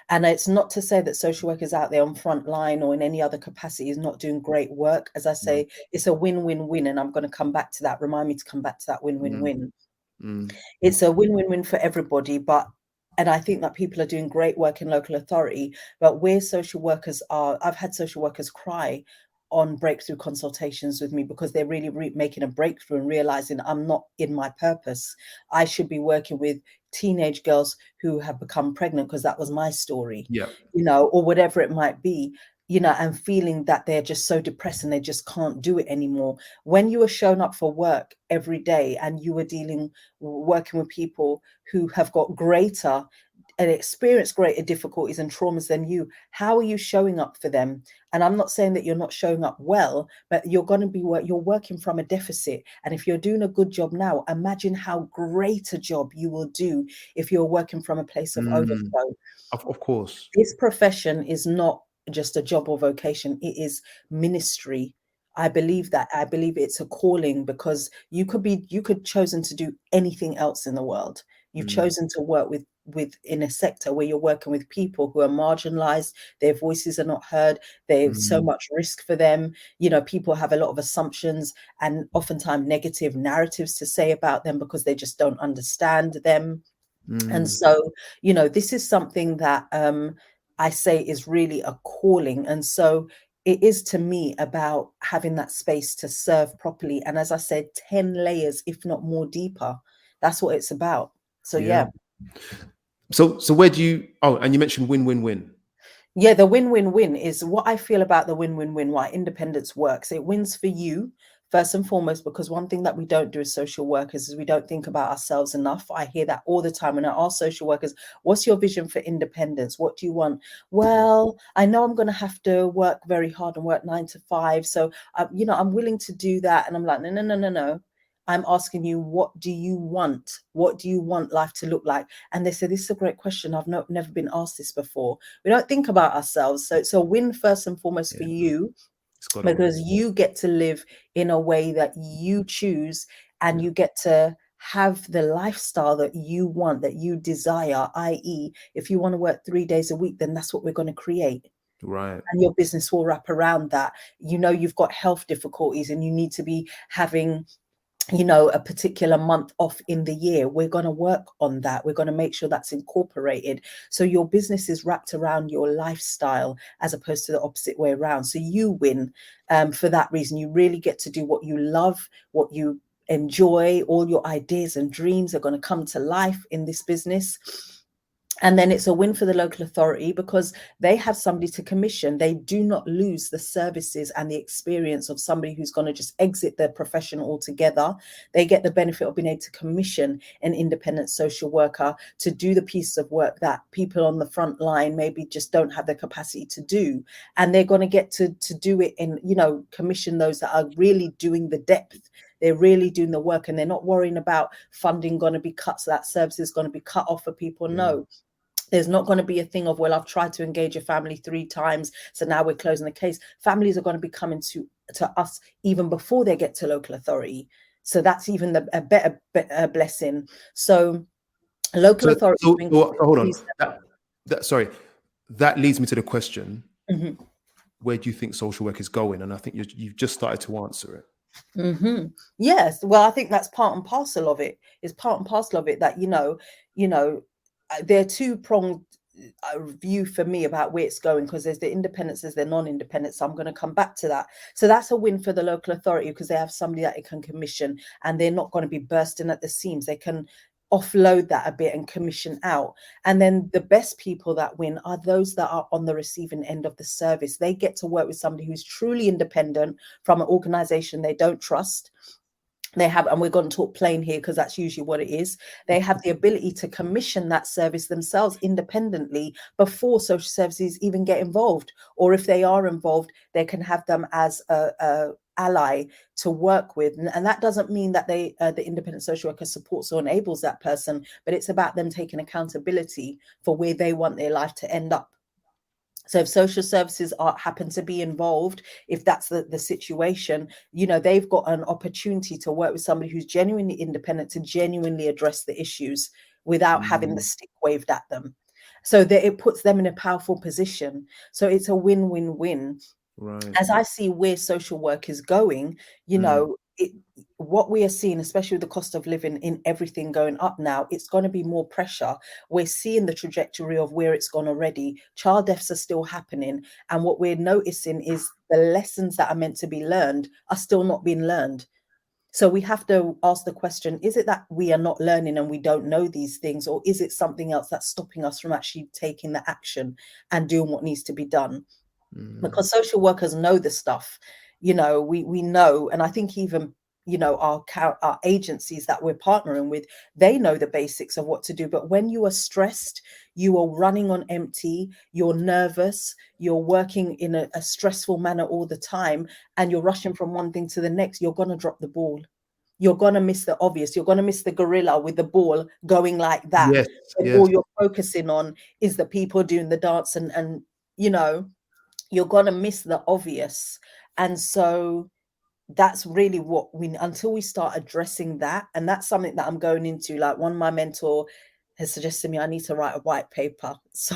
And it's not to say that social workers out there on front line or in any other capacity is not doing great work. As I mm, say, it's a win-win-win, and I'm going to come back to that. Remind me to come back to that mm, win-win-win. mm, It's a win-win-win for everybody, but and I think that people are doing great work in local authority, but where social workers are, I've had social workers cry on breakthrough consultations with me because they're really making a breakthrough and realizing I'm not in my purpose. I should be working with teenage girls who have become pregnant because that was my story, yeah. or whatever it might be, and feeling that they're just so depressed and they just can't do it anymore. When you are showing up for work every day and you are working with people who have got greater and experienced greater difficulties and traumas than you, how are you showing up for them? And I'm not saying that you're not showing up well, but you're going to be you're working from a deficit. And if you're doing a good job now, imagine how great a job you will do if you're working from a place of Mm, overflow. of course. This profession is not just a job or vocation, it is ministry. I believe that. I believe it's a calling, because you could chosen to do anything else in the world. You've Mm, chosen to work with in a sector where you're working with people who are marginalized, their voices are not heard, there's so mm, much risk for them. People have a lot of assumptions and oftentimes negative narratives to say about them because they just don't understand them. And mm, so, this is something that I say is really a calling. And so it is to me about having that space to serve properly. And as I said, 10 layers, if not more deeper. That's what it's about. So, yeah. yeah. So where do you? Oh, and you mentioned win-win-win. Yeah, the win-win-win is what I feel about the win-win-win, why independence works. It wins for you, first and foremost, because one thing that we don't do as social workers is we don't think about ourselves enough. I hear that all the time. And I ask social workers, what's your vision for independence? What do you want? Well, I know I'm going to have to work very hard and work 9 to 5. So, I'm willing to do that. And I'm like, no, no, no, no, no. I'm asking you, what do you want? What do you want life to look like? And they say, this is a great question. I've never been asked this before. We don't think about ourselves. So it's a win first and foremost for Yeah, you, it's got to win. because you get to live in a way that you choose, and Yeah, you get to have the lifestyle that you want, that you desire, i.e., if you want to work 3 days a week, then that's what we're going to create. right. And your business will wrap around that. You've got health difficulties and you need to be having a particular month off in the year. We're going to work on that. We're going to make sure that's incorporated. So your business is wrapped around your lifestyle as opposed to the opposite way around. So you win for that reason. You really get to do what you love, what you enjoy. All your ideas and dreams are going to come to life in this business. And then it's a win for the local authority because they have somebody to commission. They do not lose the services and the experience of somebody who's going to just exit their profession altogether. They get the benefit of being able to commission an independent social worker to do the piece of work that people on the front line maybe just don't have the capacity to do. And they're going to get to do it in, commission those that are really doing the depth. They're really doing the work, and they're not worrying about funding going to be cut, so that service is going to be cut off for people. Yeah, No, there's not going to be a thing of, well, I've tried to engage a family 3 times, so now we're closing the case. Families are going to be coming to us even before they get to local authority. So that's even a better blessing. So local So, authority so, brings so hold on. these. Sorry, that leads me to the question: Mhm. where do you think social work is going? And I think you've just started to answer it. Yes, well, I think that's part and parcel of it. It's part and parcel of it that you know, they're two-pronged view for me about where it's going, because there's the independence, there's the non-independence. So I'm going to come back to that. So that's a win for the local authority because they have somebody that it can commission, and they're not going to be bursting at the seams. They can offload that a bit and commission out. And then the best people that win are those that are on the receiving end of the service. They get to work with somebody who's truly independent from an organization they don't trust. They have, and we're going to talk plain here because that's usually what it is. They have the ability to commission that service themselves independently before social services even get involved. Or if they are involved, they can have them as a ally to work with. And that doesn't mean that the independent social worker supports or enables that person, but it's about them taking accountability for where they want their life to end up. So if social services happen to be involved, if that's the situation, they've got an opportunity to work with somebody who's genuinely independent to genuinely address the issues without having the Mm, stick waved at them. So that it puts them in a powerful position. So it's a win-win-win. right. As I see where social work is going, Mm, what we are seeing, especially with the cost of living in everything going up now, it's going to be more pressure. We're seeing the trajectory of where it's gone already. Child deaths are still happening. And what we're noticing is the lessons that are meant to be learned are still not being learned. So we have to ask the question, is it that we are not learning and we don't know these things, or is it something else that's stopping us from actually taking the action and doing what needs to be done? mm, Because social workers know the stuff. We know, and I think even our agencies that we're partnering with, they know the basics of what to do. But when you are stressed, you are running on empty, you're nervous, you're working in a stressful manner all the time, and you're rushing from one thing to the next, you're going to drop the ball. You're going to miss the obvious. You're going to miss the gorilla with the ball going like that, yes, and yes. all you're focusing on is the people doing the dance, and you know you're going to miss the obvious. And so that's really what we, until we start addressing that, and that's something that I'm going into. Like, one of my mentor has suggested to me I need to write a white paper. So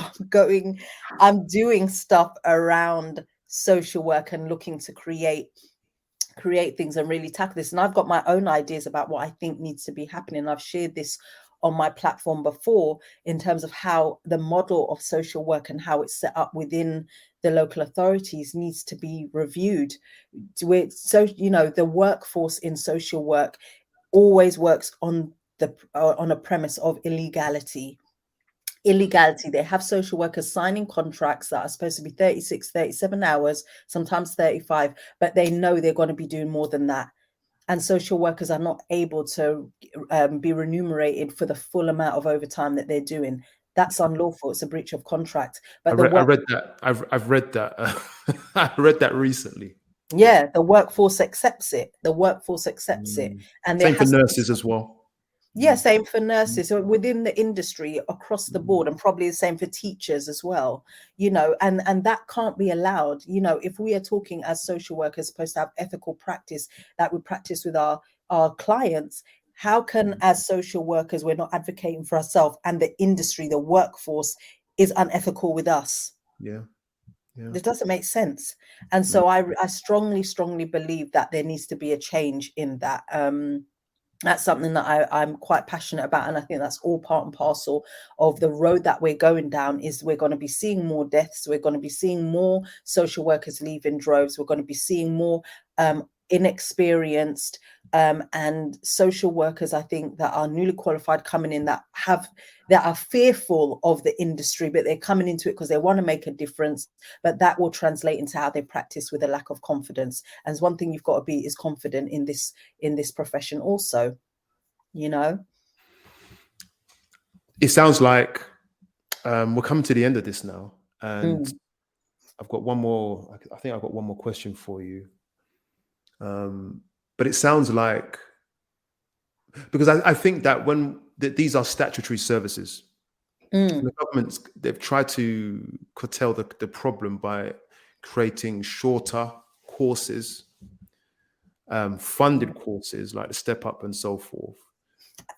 I'm doing stuff around social work and looking to create things and really tackle this. And I've got my own ideas about what I think needs to be happening. I've shared this on my platform before in terms of how the model of social work and how it's set up within the local authorities needs to be reviewed. So the workforce in social work always works on a premise of illegality. They have social workers signing contracts that are supposed to be 36, 37 hours, sometimes 35, but they know they're going to be doing more than that. And social workers are not able to be remunerated for the full amount of overtime that they're doing. That's unlawful. It's a breach of contract. But I read that. I've read that. I read that recently. Yeah. the workforce accepts it. The workforce accepts it. Mm. And there Same for has to be, nurses as well. yeah, Mm, same for mm, nurses. So within the industry across the mm. board, and probably the same for teachers as well, and that can't be allowed. If we are talking as social workers supposed to have ethical practice that we practice with our clients, how can, as social workers, we're not advocating for ourselves, and the industry, the workforce, is unethical with us? Yeah, yeah. It doesn't make sense. And Mm. so I strongly believe that there needs to be a change in that. That's something that I'm quite passionate about, and I think that's all part and parcel of the road that we're going down. Is we're going to be seeing more deaths, we're going to be seeing more social workers leave in droves, we're going to be seeing more inexperienced and social workers, I think, that are newly qualified coming in, that are fearful of the industry, but they're coming into it because they want to make a difference. But that will translate into how they practice with a lack of confidence. And one thing you've got to be is confident in this profession also, you know. It sounds like we're coming to the end of this now, and Mm, I've got one more. I think I've got one more question for you. But it sounds like, because I think that these are statutory services, mm, the governments, they've tried to curtail the problem by creating shorter courses, funded courses like the Step Up and so forth.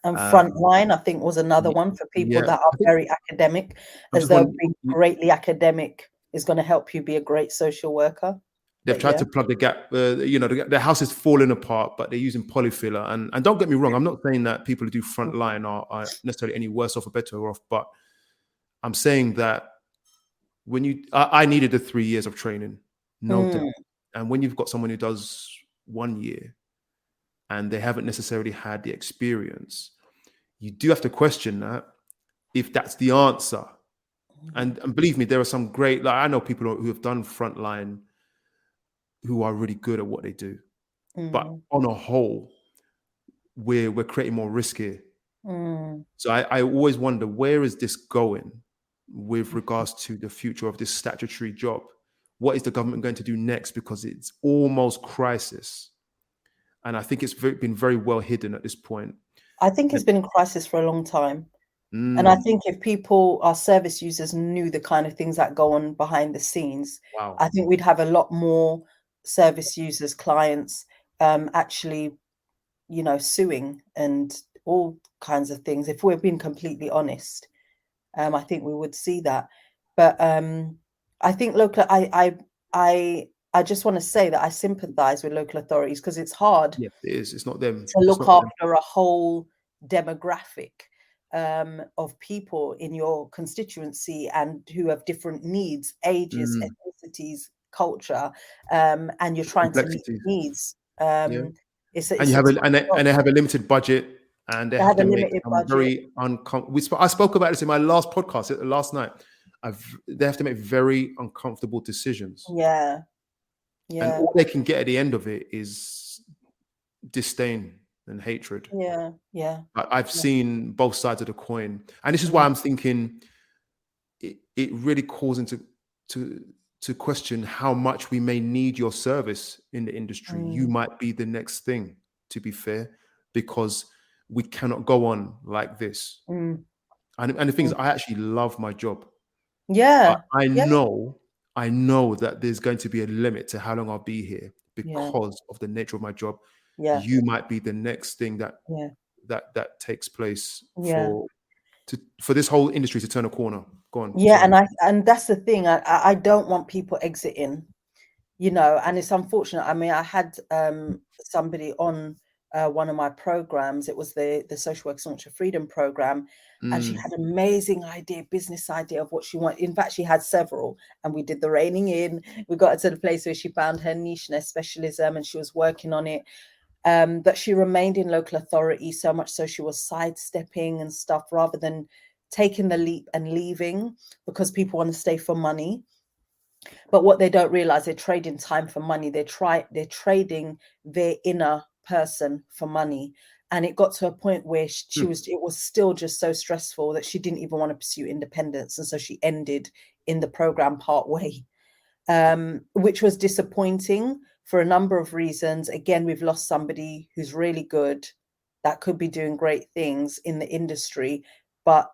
and Um, frontline, I think, was another y- one for people yeah, that are I think very academic, I'm as just though wondering. being greatly academic is going to help you be a great social worker. They've But tried yeah. to plug the gap. The house is falling apart, but they're using polyfiller. And don't get me wrong, I'm not saying that people who do frontline are necessarily any worse off or better off, but I'm saying that I needed the 3 years of training, no doubt. Mm, And when you've got someone who does 1 year and they haven't necessarily had the experience, you do have to question that if that's the answer. And believe me, there are some great, like I know people who have done frontline who are really good at what they do. But mm, on a whole, we're creating more risk here. mm. So I always wonder, where is this going with regards to the future of this statutory job? What is the government going to do next? Because it's almost crisis. And I think it's been very well hidden at this point. I think The- it's been in crisis for a long time. And I Mm. think if people, our service users, knew the kind of things that go on behind the scenes, Wow. I think we'd have a lot more service users, clients, actually, suing and all kinds of things. If we're being completely honest, I think we would see that. But I think I just want to say that I sympathise with local authorities because it's hard Yeah, it is. It's not them. to It's look not them. after a whole demographic of people in your constituency and who have different needs, ages, Mm. ethnicities, culture, and you're The trying to meet complexities. needs. Yeah. It's And it's you a have tough a and they, job. and they have a limited budget, and they They have have a to make limited some budget. very uncomfortable. I spoke about this in my last podcast last night. They have to make very uncomfortable decisions, Yeah, and yeah, all they can get at the end of it is disdain and hatred. yeah, yeah, I've yeah. seen both sides of the coin, and this is why Mm, I'm thinking it really calls into to to question how much we may need your service in the industry. You mm, might be the next thing, to be fair, because we cannot go on like this. mm, And the thing is, mm. I actually love my job. I, Yeah, I yeah, know, I know that there's going to be a limit to how long I'll be here yeah, because of the nature of my job. yeah, You might be the next thing yeah, that takes place yeah. for this whole industry to turn a corner. Go on, Yeah, sorry. and that's the thing. I don't want people exiting, and it's unfortunate. I mean, I had somebody on one of my programs. It was the Social Work Sanctuary Freedom program, and she Mm, had an amazing idea, business idea of what she wanted. In fact, she had several, and we did the reining in. We got her to the place where she found her niche and her specialism, and she was working on it. But she remained in local authority so much so she was sidestepping and stuff rather than taking the leap and leaving because people want to stay for money. But what they don't realize, they're trading time for money. They're trading their inner person for money. And it got to a point where mm, it was still just so stressful that she didn't even want to pursue independence. And so she ended in the program part way, which was disappointing for a number of reasons. Again, we've lost somebody who's really good that could be doing great things in the industry, but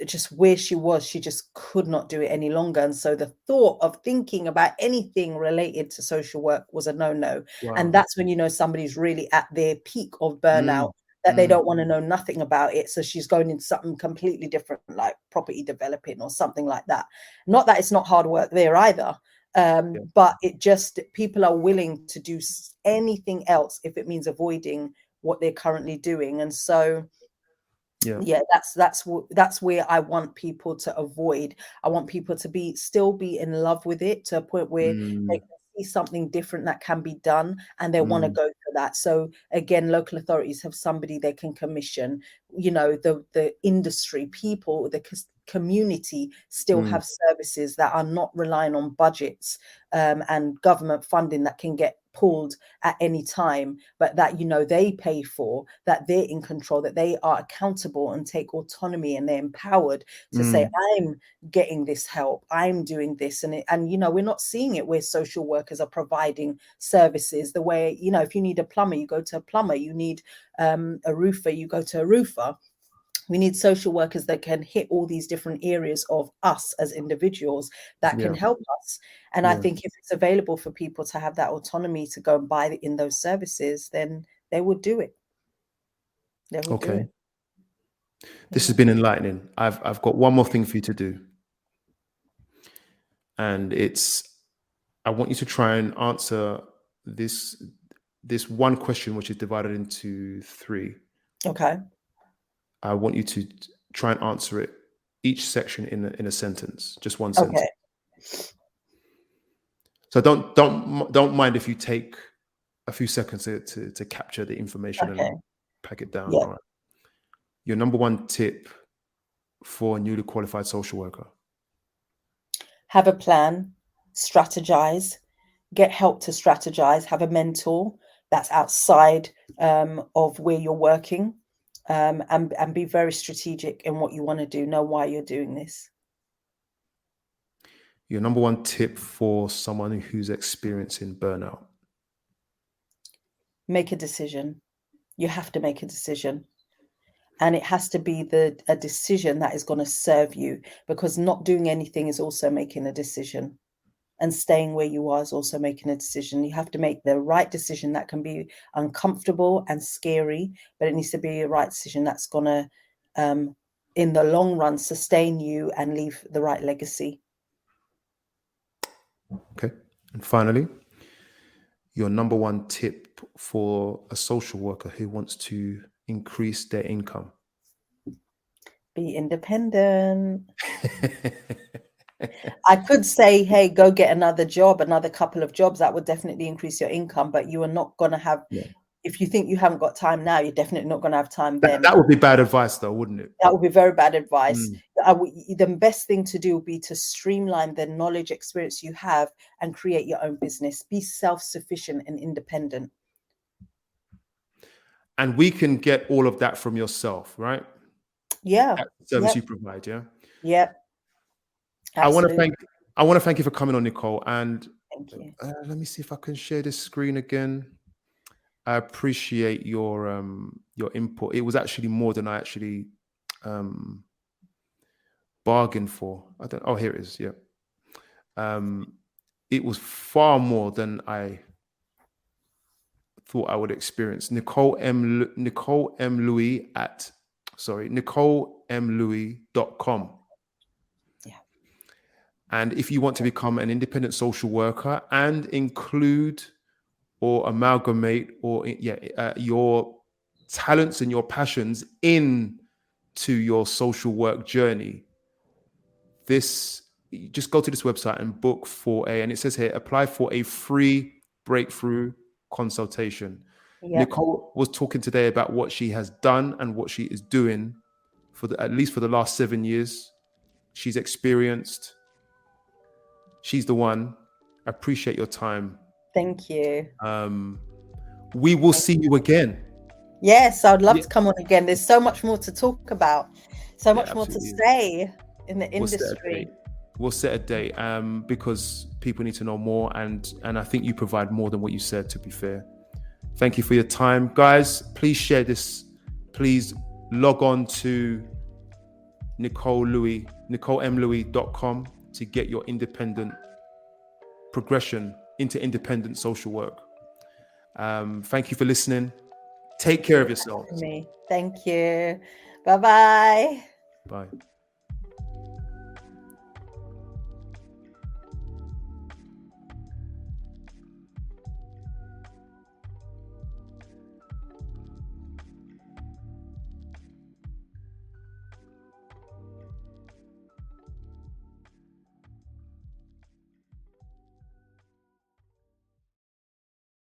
just where she was, she just could not do it any longer. And so the thought of thinking about anything related to social work was a no-no. And wow. that's when somebody's really at their peak of burnout, Mm, that they mm, don't want to know nothing about it. So she's going into something completely different, like property developing or something like that. Not that it's not hard work there either. yeah, But it just, people are willing to do anything else if it means avoiding what they're currently doing. And so yeah. yeah, that's where I want people to avoid. I want people to still be in love with it to a point where they Mm, can see something different that can be done and they want to mm, go for that. So again, local authorities have somebody they can commission. The industry people, the community still mm, have services that are not relying on budgets and government funding that can get pulled at any time, but that they pay for, that they're in control, that they are accountable and take autonomy, and they're empowered to say, mm, I'm getting this help, I'm doing this. And we're not seeing it where social workers are providing services the way, if you need a plumber, you go to a plumber, you need a roofer, you go to a roofer. We need social workers that can hit all these different areas of us as individuals that can yeah, help us. And I yeah. think if it's available for people to have that autonomy to go and buy in those services, then they would do it. They would do Okay. it. This has Yeah. been enlightening. I've got one more thing for you to do, and it's I want you to try and answer this this one question, which is divided into three. Okay. I want you to try and answer it each section in a sentence, just one Okay. sentence. So don't mind if you take a few seconds to capture the information Okay. and pack it down. Yeah. All right. Your number one tip for a newly qualified social worker. Have a plan, strategize, get help to strategize, have a mentor that's outside of where you're working, and be very strategic in what you want to do. Know why you're doing this. Your number one tip for someone who's experiencing burnout. Make a decision. You have to make a decision. And it has to be a decision that is going to serve you, because not doing anything is also making a decision. And staying where you are is also making a decision. You have to make the right decision that can be uncomfortable and scary, but it needs to be a right decision that's going to, in the long run, sustain you and leave the right legacy. Okay. And finally, your number one tip for a social worker who wants to increase their income. Be independent. I could say, hey, go get another job, another couple of jobs. That would definitely increase your income, but you are not going to have, Yeah. if you think you haven't got time now, you're definitely not going to have time then. That would be bad advice, though, wouldn't it? That would be very bad advice. Mm. The best thing to do would be to streamline the knowledge, experience you have and create your own business. Be self-sufficient and independent. And we can get all of that from yourself, right? Yeah. That's the service you provide, yeah? Yeah. I want Absolutely. to thank you for coming on, Nicole. And Thank you. let me see if I can share this screen again. I appreciate your input. It was actually more than I actually bargained for. Oh, here it is. Yeah. It was far more than I thought I would experience. NicoleMLouis.com. Yeah. And if you want to become an independent social worker and include or amalgamate your talents and your passions into your social work journey, you just go to this website and book and it says here, apply for a free breakthrough consultation. Yep. Nicole was talking today about what she has done and what she is doing at least for the last 7 years. She's experienced. She's the one. I appreciate your time. Thank you. We will see you again. Yes, I'd love to come on again. There's so much more to talk about, so much more to say in the industry. We'll set a date because people need to know more, and I think you provide more than what you said, to be fair. Thank you for your time, guys. Please share this. Please log on to NicoleMLouis.com to get your independent progression into independent social work. Thank you for listening. Take care of yourselves. Thank you. Bye-bye. Bye.